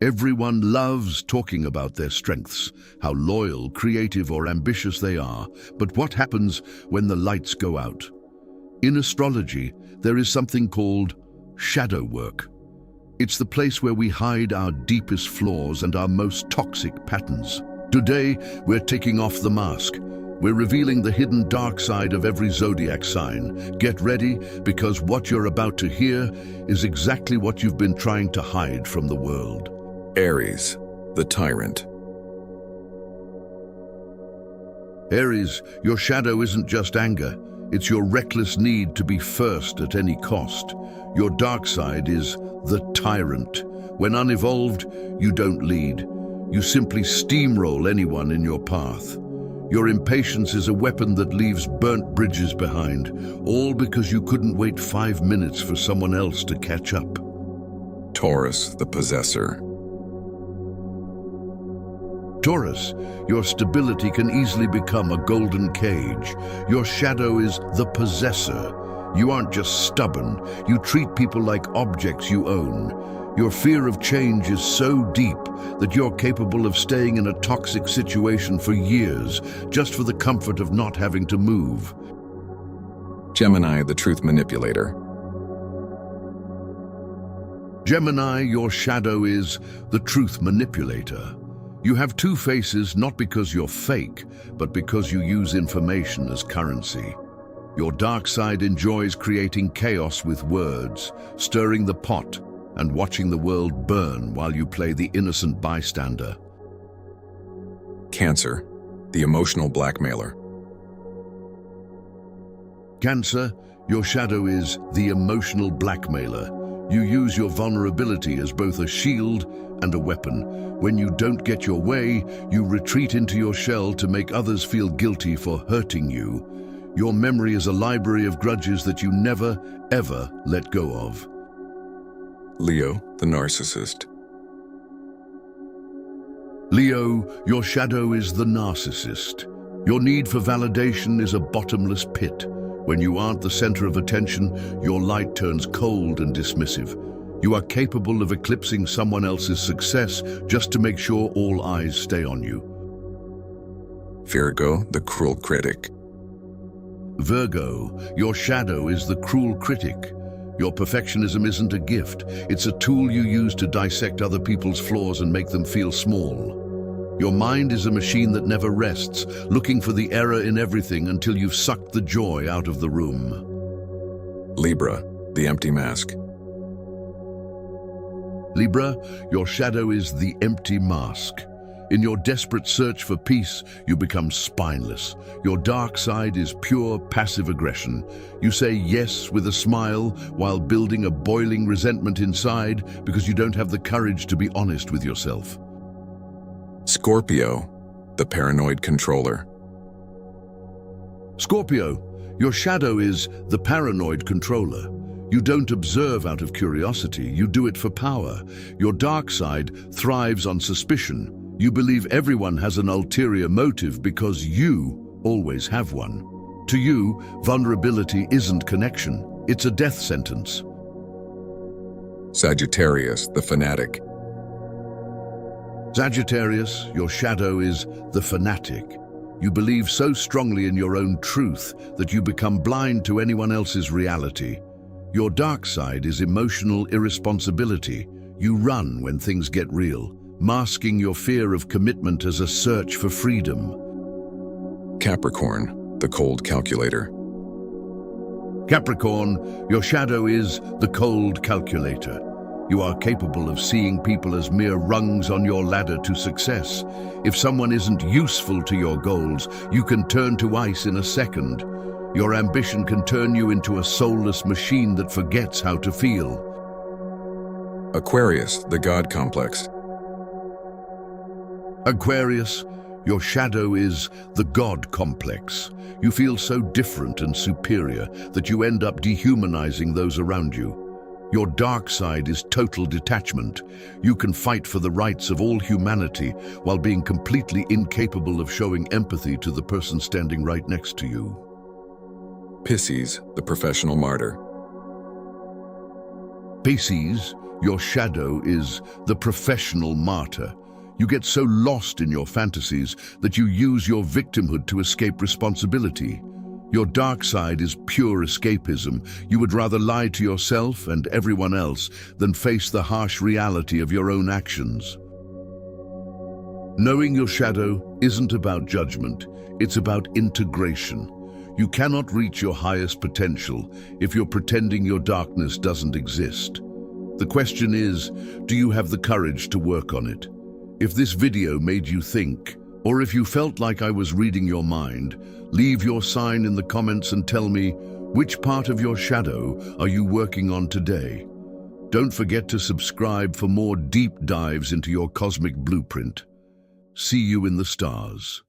Everyone loves talking about their strengths, how loyal, creative, or ambitious they are. But what happens when the lights go out? In astrology, there is something called shadow work. It's the place where we hide our deepest flaws and our most toxic patterns. Today, we're taking off the mask. We're revealing the hidden dark side of every zodiac sign. Get ready, because what you're about to hear is exactly what you've been trying to hide from the world. Aries, the tyrant. Aries, your shadow isn't just anger. It's your reckless need to be first at any cost. Your dark side is the tyrant. When unevolved, you don't lead. You simply steamroll anyone in your path. Your impatience is a weapon that leaves burnt bridges behind, all because you couldn't wait 5 minutes for someone else to catch up. Taurus, the possessor. Taurus, your stability can easily become a golden cage. Your shadow is the possessor. You aren't just stubborn, you treat people like objects you own. Your fear of change is so deep that you're capable of staying in a toxic situation for years, just for the comfort of not having to move. Gemini, the truth manipulator. Gemini, your shadow is the truth manipulator. You have two faces, not because you're fake, but because you use information as currency. Your dark side enjoys creating chaos with words, stirring the pot, and watching the world burn while you play the innocent bystander. Cancer, the emotional blackmailer. Cancer, your shadow is the emotional blackmailer. You use your vulnerability as both a shield and a weapon. When you don't get your way, you retreat into your shell to make others feel guilty for hurting you. Your memory is a library of grudges that you never, ever let go of. Leo, the narcissist. Leo, your shadow is the narcissist. Your need for validation is a bottomless pit. When you aren't the center of attention, your light turns cold and dismissive. You are capable of eclipsing someone else's success just to make sure all eyes stay on you. Virgo, the cruel critic. Virgo, your shadow is the cruel critic. Your perfectionism isn't a gift. It's a tool you use to dissect other people's flaws and make them feel small. Your mind is a machine that never rests, looking for the error in everything until you've sucked the joy out of the room. Libra, the empty mask. Libra, your shadow is the empty mask. In your desperate search for peace, you become spineless. Your dark side is pure passive aggression. You say yes with a smile while building a boiling resentment inside because you don't have the courage to be honest with yourself. Scorpio, the paranoid controller. Scorpio, your shadow is the paranoid controller. You don't observe out of curiosity, you do it for power. Your dark side thrives on suspicion. You believe everyone has an ulterior motive because you always have one. To you, vulnerability isn't connection, it's a death sentence. Sagittarius, the fanatic. Sagittarius, your shadow is the fanatic. You believe so strongly in your own truth that you become blind to anyone else's reality. Your dark side is emotional irresponsibility. You run when things get real, masking your fear of commitment as a search for freedom. Capricorn, the cold calculator. Capricorn, your shadow is the cold calculator. You are capable of seeing people as mere rungs on your ladder to success. If someone isn't useful to your goals, you can turn to ice in a second. Your ambition can turn you into a soulless machine that forgets how to feel. Aquarius, the God complex. Aquarius, your shadow is the God complex. You feel so different and superior that you end up dehumanizing those around you. Your dark side is total detachment. You can fight for the rights of all humanity while being completely incapable of showing empathy to the person standing right next to you. Pisces, the professional martyr. Pisces, Your shadow is the professional martyr. You get so lost in your fantasies that you use your victimhood to escape responsibility. Your dark side is pure escapism. You would rather lie to yourself and everyone else than face the harsh reality of your own actions. Knowing your shadow isn't about judgment, it's about integration. You cannot reach your highest potential if you're pretending your darkness doesn't exist. The question is, do you have the courage to work on it? If this video made you think, or if you felt like I was reading your mind, leave your sign in the comments and tell me, which part of your shadow are you working on today? Don't forget to subscribe for more deep dives into your cosmic blueprint. See you in the stars.